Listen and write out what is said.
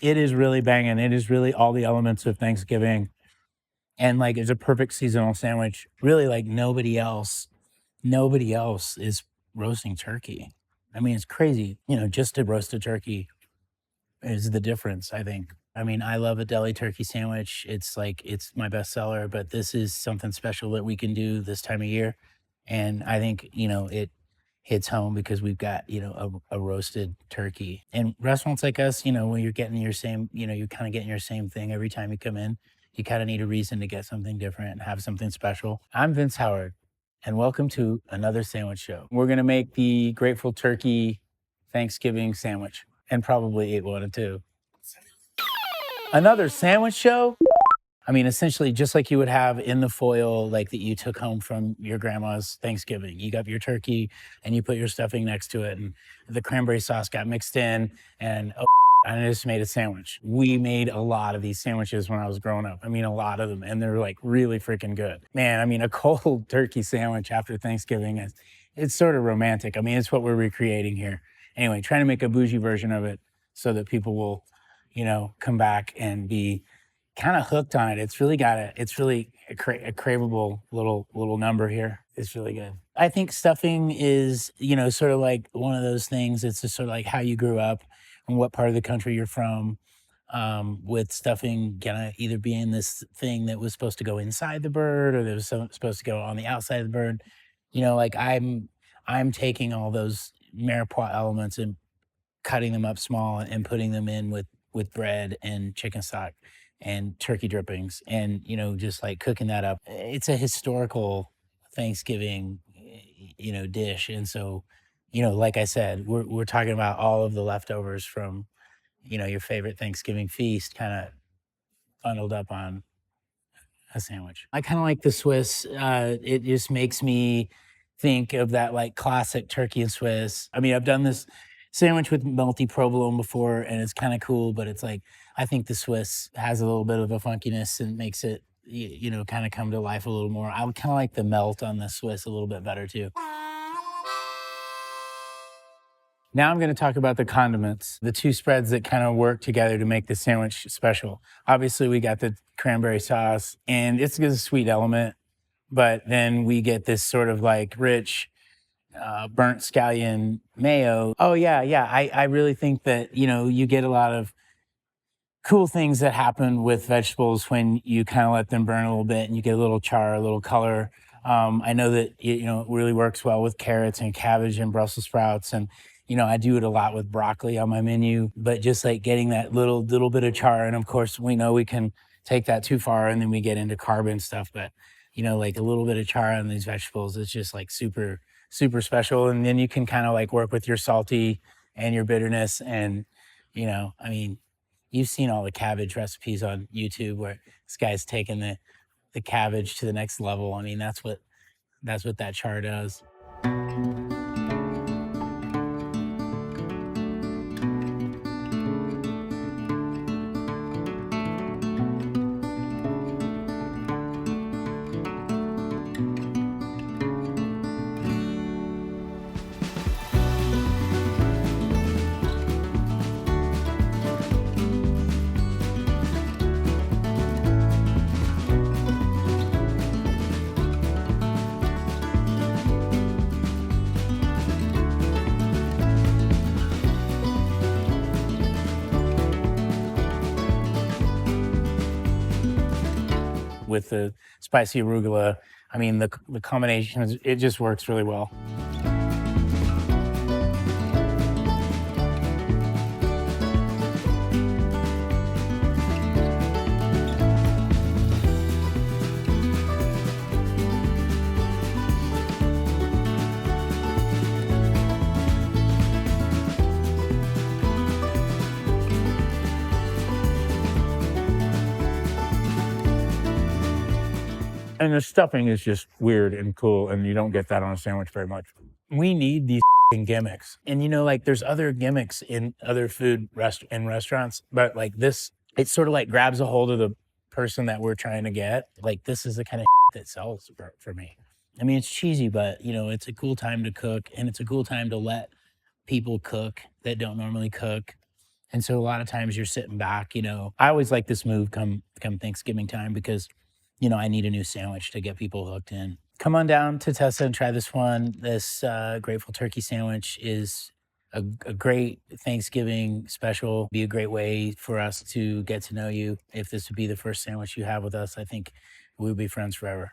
It is really banging. It is really all the elements of Thanksgiving. And like, it's a perfect seasonal sandwich. Really, like nobody else is roasting turkey. I mean, it's crazy, just to roast a turkey is the difference, I think. I mean, I love a deli turkey sandwich. It's like, it's my best seller, but this is something special that we can do this time of year. And I think, it hits home because we've got, a roasted turkey. And restaurants like us, when you're getting your same, you're kind of getting your same thing every time you come in, you kind of need a reason to get something different and have something special. I'm Vince Howard, and welcome to another sandwich show. We're going to make the grateful turkey Thanksgiving sandwich and probably eat one or two. Another sandwich show? I mean, essentially, just like you would have in the foil, like that you took home from your grandma's Thanksgiving. You got your turkey and you put your stuffing next to it, and the cranberry sauce got mixed in, and I just made a sandwich. We made a lot of these sandwiches when I was growing up. I mean, a lot of them, and they're like really freaking good. Man, I mean, a cold turkey sandwich after Thanksgiving it's sort of romantic. I mean, it's what we're recreating here. Anyway, trying to make a bougie version of it so that people will, come back and be kind of hooked on it. It's really a craveable little number here. It's really good. I think stuffing is, sort of like one of those things. It's just sort of like how you grew up and what part of the country you're from. With stuffing gonna either be in this thing that was supposed to go inside the bird or that was supposed to go on the outside of the bird. Like I'm taking all those mirepoix elements and cutting them up small and putting them in with bread and chicken stock and turkey drippings and, just like cooking that up. It's a historical Thanksgiving, dish. And so, like I said, we're talking about all of the leftovers from, your favorite Thanksgiving feast kind of bundled up on a sandwich. I kind of like the Swiss. It just makes me think of that like classic turkey and Swiss. I mean, I've done this sandwich with melty provolone before, and it's kind of cool, but it's like, I think the Swiss has a little bit of a funkiness and makes it, kind of come to life a little more. I would kind of like the melt on the Swiss a little bit better too. Now I'm going to talk about the condiments, the two spreads that kind of work together to make the sandwich special. Obviously, we got the cranberry sauce, and it's a sweet element, but then we get this sort of like rich, burnt scallion mayo. Oh yeah. I really think that, you get a lot of cool things that happen with vegetables when you kind of let them burn a little bit and you get a little char, a little color. I know that, it really works well with carrots and cabbage and Brussels sprouts. And, I do it a lot with broccoli on my menu, but just like getting that little bit of char. And of course, we know we can take that too far and then we get into carb and stuff. But, like a little bit of char on these vegetables is just like super, super special. And then you can kind of like work with your salty and your bitterness. And, I mean, you've seen all the cabbage recipes on YouTube where this guy's taking the cabbage to the next level. I mean, that's what that char does. With the spicy arugula, I mean, the combination, it just works really well. And the stuffing is just weird and cool, and you don't get that on a sandwich very much. We need these gimmicks. And like there's other gimmicks in other food restaurants, but like this, it sort of like grabs a hold of the person that we're trying to get. Like this is the kind of that sells for me. I mean, it's cheesy, but it's a cool time to cook, and it's a cool time to let people cook that don't normally cook. And so a lot of times you're sitting back, you know. I always like this move come Thanksgiving time because, you know, I need a new sandwich to get people hooked in. Come on down to Tessa and try this one. This grateful turkey sandwich is a great Thanksgiving special. Be a great way for us to get to know you. If this would be the first sandwich you have with us, I think we would be friends forever.